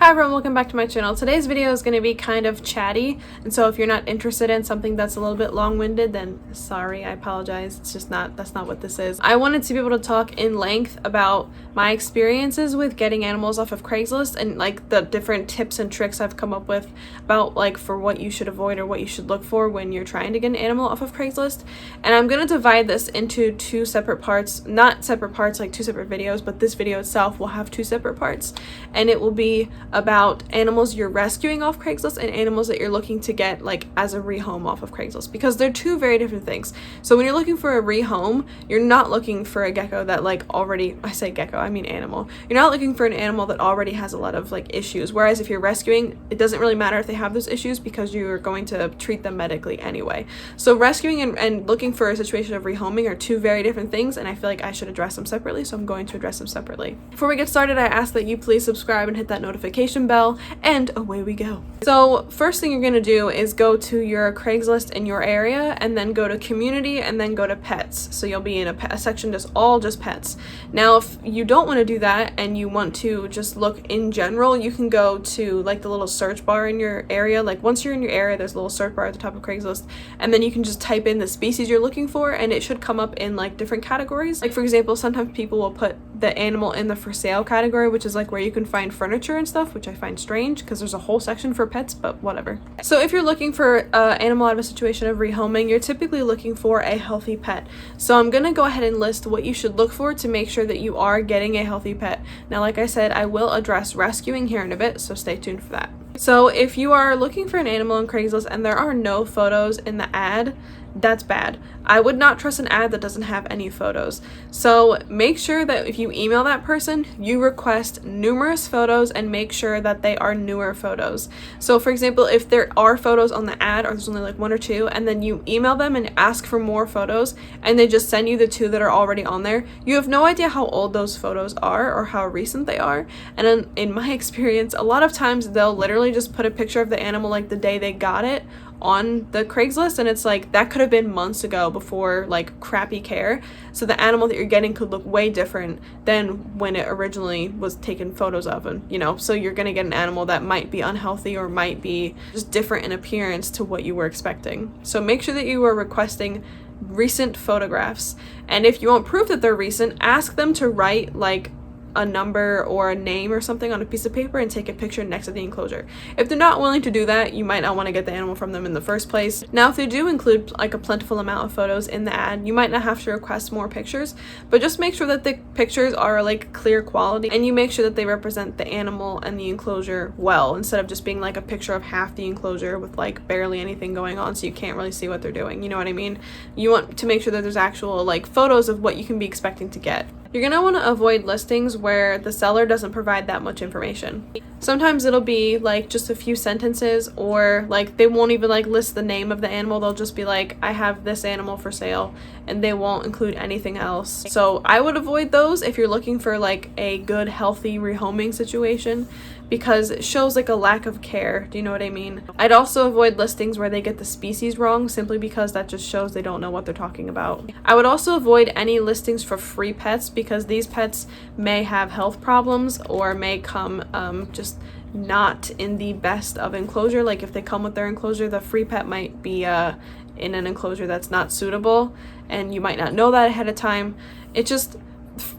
Hi everyone, welcome back to my channel. Today's video is going to be kind of chatty, and so if you're not interested in something that's a little bit long-winded, then sorry, I apologize. That's not what this is. I wanted to be able to talk in length about my experiences with getting animals off of Craigslist and like the different tips and tricks I've come up with about like for what you should avoid or what you should look for when you're trying to get an animal off of Craigslist. And I'm going to divide this into two separate parts, not separate parts like two separate videos, but this video itself will have two separate parts, and it will be about animals you're rescuing off Craigslist and animals that you're looking to get like as a rehome off of Craigslist, because they're two very different things. So when you're looking for a rehome, you're not looking for a gecko that like already, I say gecko, I mean animal. You're not looking for an animal that already has a lot of like issues, whereas if you're rescuing, it doesn't really matter if they have those issues because you're going to treat them medically anyway. So rescuing and looking for a situation of rehoming are two very different things, and I feel like I should address them separately, so I'm going to address them separately. Before we get started, I ask that you please subscribe and hit that notification bell, and away we go. So first thing you're going to do is go to your Craigslist in your area, and then go to community, and then go to pets. So you'll be in a section just pets. Now if you don't want to do that and you want to just look in general, you can go to like the little search bar in your area. Like once you're in your area, there's a little search bar at the top of Craigslist, and then you can just type in the species you're looking for, and it should come up in like different categories. Like for example, sometimes people will put the animal in the for sale category, which is like where you can find furniture and stuff, which I find strange because there's a whole section for pets, but whatever. So if you're looking for an animal out of a situation of rehoming, you're typically looking for a healthy pet. So I'm gonna go ahead and list what you should look for to make sure that you are getting a healthy pet. Now, like I said, I will address rescuing here in a bit, so stay tuned for that. So if you are looking for an animal on Craigslist and there are no photos in the ad, that's bad. I would not trust an ad that doesn't have any photos. So make sure that if you email that person, you request numerous photos and make sure that they are newer photos. So for example, if there are photos on the ad or there's only like one or two, and then you email them and ask for more photos and they just send you the two that are already on there, you have no idea how old those photos are or how recent they are. And in my experience, a lot of times they'll literally just put a picture of the animal like the day they got it on the Craigslist, and it's like that could have been months ago before like crappy care. So the animal that you're getting could look way different than when it originally was taken photos of, and so you're gonna get an animal that might be unhealthy or might be just different in appearance to what you were expecting. So make sure that you are requesting recent photographs, and if you want proof that they're recent, ask them to write like a number or a name or something on a piece of paper and take a picture next to the enclosure. If they're not willing to do that, you might not want to get the animal from them in the first place. Now if they do include like a plentiful amount of photos in the ad, you might not have to request more pictures, but just make sure that the pictures are like clear quality, and you make sure that they represent the animal and the enclosure well, instead of just being like a picture of half the enclosure with like barely anything going on so you can't really see what they're doing. You know what I mean? You want to make sure that there's actual like photos of what you can be expecting to get. You're going to want to avoid listings where the seller doesn't provide that much information. Sometimes it'll be like just a few sentences, or like they won't even like list the name of the animal. They'll just be like, I have this animal for sale, and they won't include anything else. So I would avoid those if you're looking for like a good healthy rehoming situation, because it shows like a lack of care. Do you know what I mean? I'd also avoid listings where they get the species wrong, simply because that just shows they don't know what they're talking about. I would also avoid any listings for free pets, because these pets may have health problems or may come just not in the best of enclosure. Like if they come with their enclosure, the free pet might be in an enclosure that's not suitable, and you might not know that ahead of time. It just,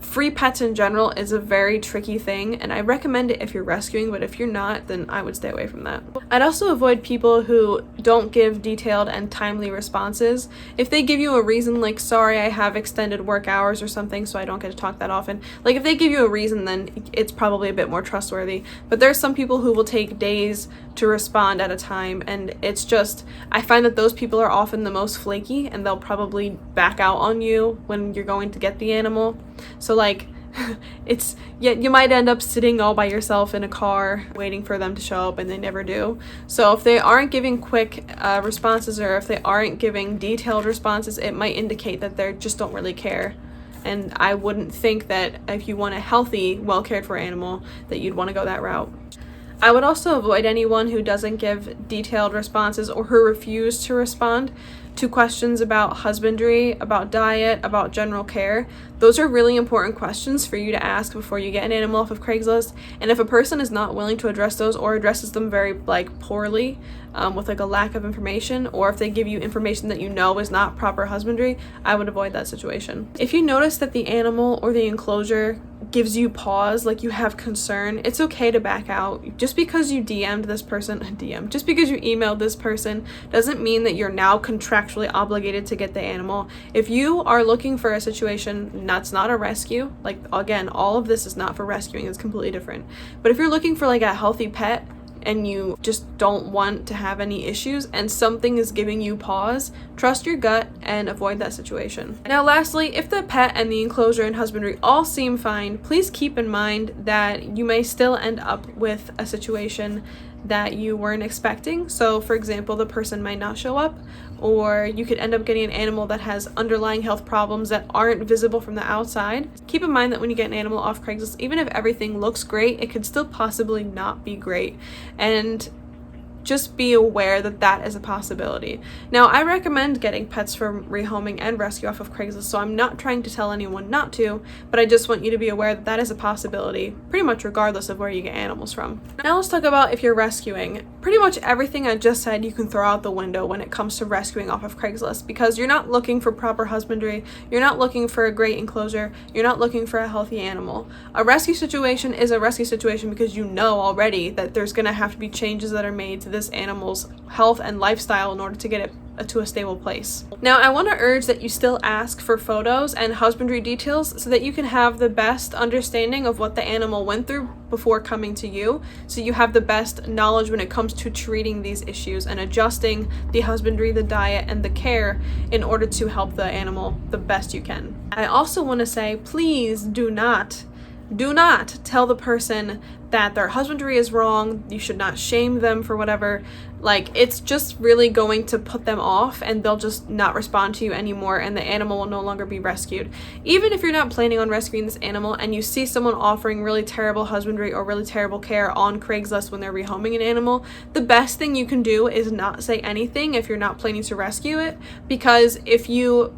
free pets in general is a very tricky thing, and I recommend it if you're rescuing, but if you're not, then I would stay away from that. I'd also avoid people who don't give detailed and timely responses. If they give you a reason like, sorry, I have extended work hours or something, so I don't get to talk that often, like if they give you a reason, then it's probably a bit more trustworthy. But there's some people who will take days to respond at a time, and it's just, I find that those people are often the most flaky, and they'll probably back out on you when you're going to get the animal. So like you might end up sitting all by yourself in a car waiting for them to show up, and they never do. So if they aren't giving quick responses, or if they aren't giving detailed responses, it might indicate that they just don't really care. And I wouldn't think that if you want a healthy, well cared for animal, that you'd want to go that route. I would also avoid anyone who doesn't give detailed responses or who refuse to respond, to questions about husbandry, about diet, about general care. Those are really important questions for you to ask before you get an animal off of Craigslist. And if a person is not willing to address those, or addresses them very poorly, with a lack of information, or if they give you information that you know is not proper husbandry, I would avoid that situation. If you notice that the animal or the enclosure gives you pause, like you have concern, it's okay to back out. Just because you DM'd this person, just because you emailed this person doesn't mean that you're now contractually obligated to get the animal. If you are looking for a situation that's not a rescue, again, all of this is not for rescuing, it's completely different. But if you're looking for a healthy pet, and you just don't want to have any issues and something is giving you pause, trust your gut and avoid that situation. Now lastly, if the pet and the enclosure and husbandry all seem fine, please keep in mind that you may still end up with a situation that you weren't expecting. So for example, the person might not show up, or you could end up getting an animal that has underlying health problems that aren't visible from the outside. Keep in mind that when you get an animal off Craigslist, even if everything looks great, it could still possibly not be great. And just be aware that that is a possibility. Now, I recommend getting pets from rehoming and rescue off of Craigslist, so I'm not trying to tell anyone not to, but I just want you to be aware that that is a possibility, pretty much regardless of where you get animals from. Now let's talk about if you're rescuing. Pretty much everything I just said you can throw out the window when it comes to rescuing off of Craigslist, because you're not looking for proper husbandry, you're not looking for a great enclosure, you're not looking for a healthy animal. A rescue situation is a rescue situation because you know already that there's going to have to be changes that are made to this animal's health and lifestyle in order to get it to a stable place. Now, I want to urge that you still ask for photos and husbandry details so that you can have the best understanding of what the animal went through before coming to you, so you have the best knowledge when it comes to treating these issues and adjusting the husbandry, the diet, and the care in order to help the animal the best you can. I also want to say, please do not tell the person that their husbandry is wrong. You should not shame them for whatever. It's just really going to put them off, and they'll just not respond to you anymore, and the animal will no longer be rescued. Even if you're not planning on rescuing this animal and you see someone offering really terrible husbandry or really terrible care on Craigslist when they're rehoming an animal, the best thing you can do is not say anything if you're not planning to rescue it, because if you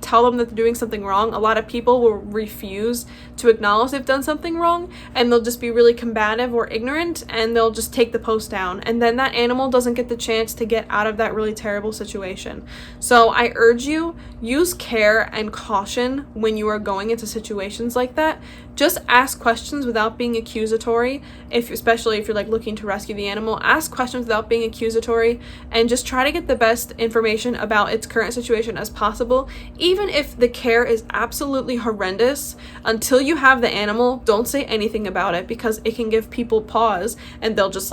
tell them that they're doing something wrong, a lot of people will refuse to acknowledge they've done something wrong, and they'll just be really combative or ignorant, and they'll just take the post down, and then that animal doesn't get the chance to get out of that really terrible situation. So I urge you, use care and caution when you are going into situations like that. Just ask questions without being accusatory. Especially if you're looking to rescue the animal, ask questions without being accusatory, and just try to get the best information about its current situation as possible. Even if the care is absolutely horrendous, until you have the animal, don't say anything about it, because it can give people pause and they'll just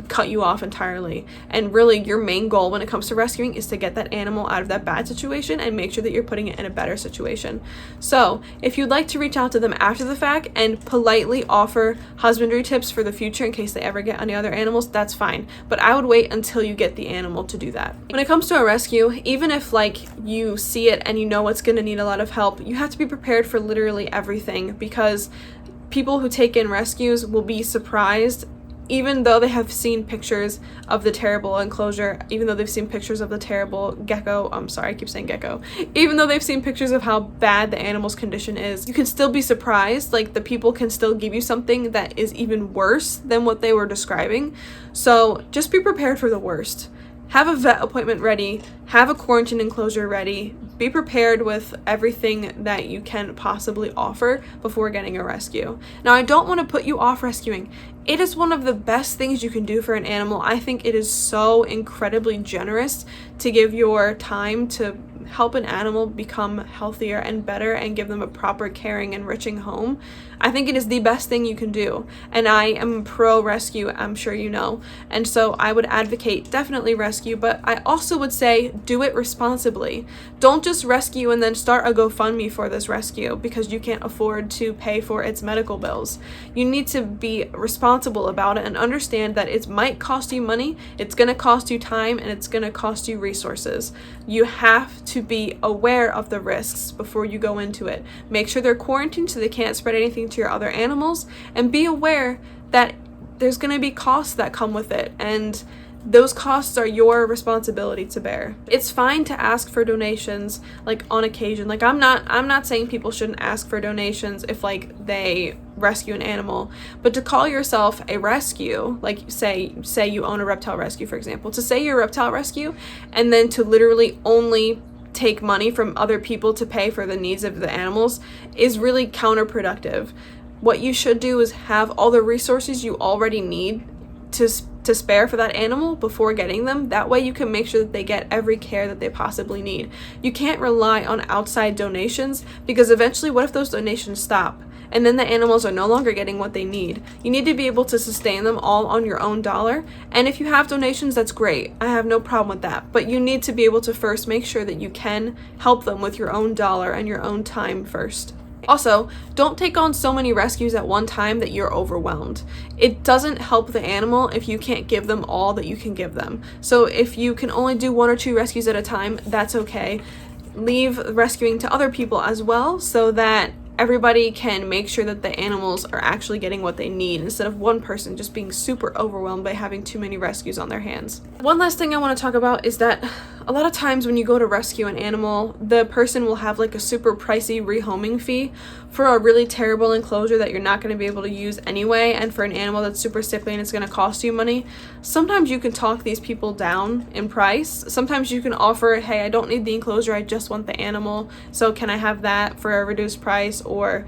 cut you off entirely. And really, your main goal when it comes to rescuing is to get that animal out of that bad situation and make sure that you're putting it in a better situation. So if you'd like to reach out to them after the fact and politely offer husbandry tips for the future in case they ever get any other animals, that's fine, but I would wait until you get the animal to do that. When it comes to a rescue, even if you see it and you know it's going to need a lot of help, you have to be prepared for literally everything, because people who take in rescues will be surprised. Even though they have seen pictures of the terrible enclosure, even though they've seen pictures of the terrible gecko, I keep saying gecko, even though they've seen pictures of how bad the animal's condition is, you can still be surprised. The people can still give you something that is even worse than what they were describing. So just be prepared for the worst. Have a vet appointment ready, have a quarantine enclosure ready, be prepared with everything that you can possibly offer before getting a rescue. Now, I don't want to put you off rescuing. It is one of the best things you can do for an animal. I think it is so incredibly generous to give your time to help an animal become healthier and better and give them a proper, caring, enriching home. I think it is the best thing you can do, and I am pro rescue, I'm sure you know, and so I would advocate definitely rescue, but I also would say do it responsibly. Don't just rescue and then start a GoFundMe for this rescue because you can't afford to pay for its medical bills. You need to be responsible about it and understand that it might cost you money, it's going to cost you time, and it's going to cost you resources. You have to be aware of the risks before you go into it. Make sure they're quarantined so they can't spread anything to your other animals, and be aware that there's going to be costs that come with it, and those costs are your responsibility to bear. It's fine to ask for donations like on occasion. Like I'm not saying people shouldn't ask for donations if like they rescue an animal, but to call yourself a rescue, like say you own a reptile rescue, for example, to say you're a reptile rescue and then to literally only take money from other people to pay for the needs of the animals is really counterproductive. What you should do is have all the resources you already need to spare for that animal before getting them. That way you can make sure that they get every care that they possibly need. You can't rely on outside donations, because eventually what if those donations stop and then the animals are no longer getting what they need? You need to be able to sustain them all on your own dollar. And if you have donations, that's great. I have no problem with that. But you need to be able to first make sure that you can help them with your own dollar and your own time first. Also, don't take on so many rescues at one time that you're overwhelmed. It doesn't help the animal if you can't give them all that you can give them. So if you can only do 1 or 2 rescues at a time, that's okay. Leave rescuing to other people as well, so that everybody can make sure that the animals are actually getting what they need, instead of one person just being super overwhelmed by having too many rescues on their hands. One last thing I want to talk about is that a lot of times when you go to rescue an animal, the person will have like a super pricey rehoming fee for a really terrible enclosure that you're not going to be able to use anyway, and for an animal that's super sickly and it's going to cost you money. Sometimes you can talk these people down in price. Sometimes you can offer, hey, I don't need the enclosure, I just want the animal, so can I have that for a reduced price? Or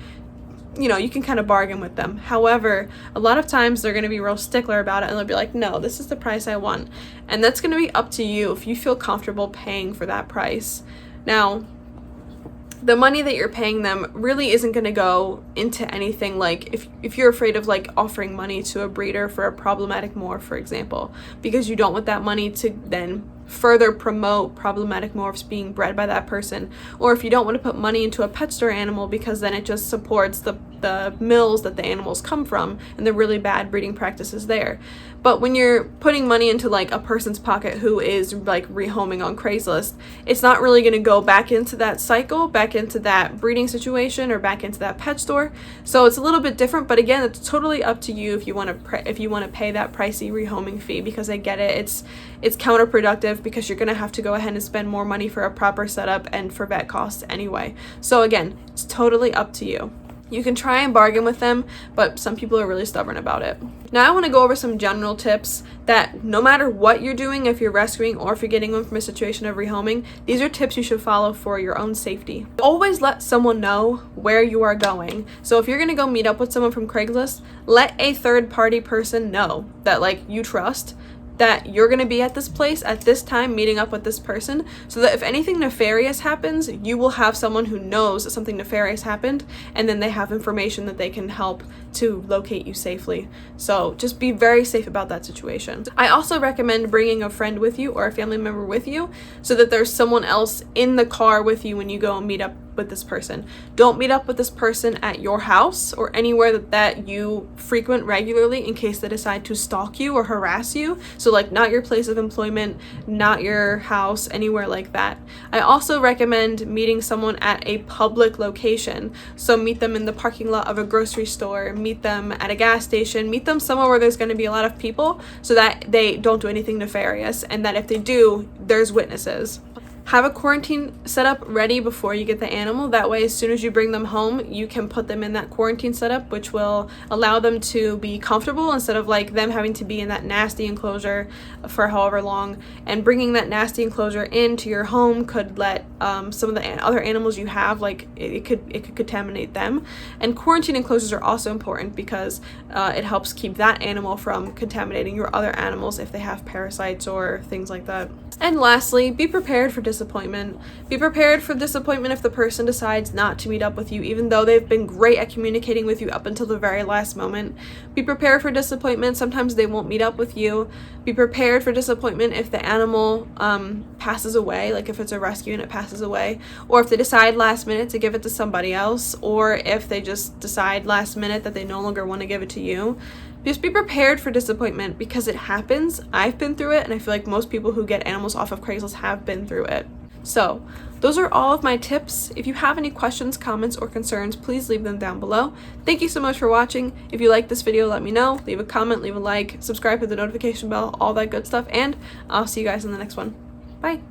you can kind of bargain with them. However, a lot of times they're going to be real stickler about it, and they'll be like, no, this is the price I want. And that's going to be up to you if you feel comfortable paying for that price. Now, the money that you're paying them really isn't going to go into anything. Like if you're afraid of like offering money to a breeder for a problematic morph, for example, because you don't want that money to then further promote problematic morphs being bred by that person, or if you don't want to put money into a pet store animal because then it just supports the mills that the animals come from and the really bad breeding practices there. But when you're putting money into like a person's pocket who is like rehoming on Craigslist, it's not really going to go back into that cycle, back into that breeding situation, or back into that pet store. So it's a little bit different, but again, it's totally up to you if you want to pay that pricey rehoming fee, because I get it, it's counterproductive, because you're going to have to go ahead and spend more money for a proper setup and for vet costs anyway. So again, it's totally up to you. You can try and bargain with them, but some people are really stubborn about it. Now I want to go over some general tips that no matter what you're doing, if you're rescuing or if you're getting one from a situation of rehoming, these are tips you should follow for your own safety. Always let someone know where you are going. So if you're going to go meet up with someone from Craigslist, let a third party person know that like you trust that you're going to be at this place at this time meeting up with this person, so that if anything nefarious happens, you will have someone who knows that something nefarious happened, and then they have information that they can help to locate you safely. So just be very safe about that situation. I also recommend bringing a friend with you or a family member with you, so that there's someone else in the car with you when you go and meet up with this person. Don't meet up with this person at your house or anywhere that you frequent regularly, in case they decide to stalk you or harass you. So like not your place of employment, not your house, anywhere like that. I also recommend meeting someone at a public location. So meet them in the parking lot of a grocery store, meet them at a gas station, meet them somewhere where there's going to be a lot of people, so that they don't do anything nefarious, and that if they do, there's witnesses. Have a quarantine setup ready before you get the animal. That way, as soon as you bring them home, you can put them in that quarantine setup, which will allow them to be comfortable instead of like them having to be in that nasty enclosure for however long. And bringing that nasty enclosure into your home could let some of the other animals you have, like it could contaminate them. And quarantine enclosures are also important because it helps keep that animal from contaminating your other animals if they have parasites or things like that. And lastly, be prepared for disappointment. Be prepared for disappointment if the person decides not to meet up with you, even though they've been great at communicating with you up until the very last moment. Be prepared for disappointment. Sometimes they won't meet up with you. Be prepared for disappointment if the animal passes away, like if it's a rescue and it passes away, or if they decide last minute to give it to somebody else, or if they just decide last minute that they no longer want to give it to you. Just be prepared for disappointment, because it happens. I've been through it, and I feel like most people who get animals off of Craigslist have been through it. So those are all of my tips. If you have any questions, comments, or concerns, please leave them down below. Thank you so much for watching. If you like this video, let me know. Leave a comment, leave a like, subscribe, hit the notification bell, all that good stuff, and I'll see you guys in the next one. Bye!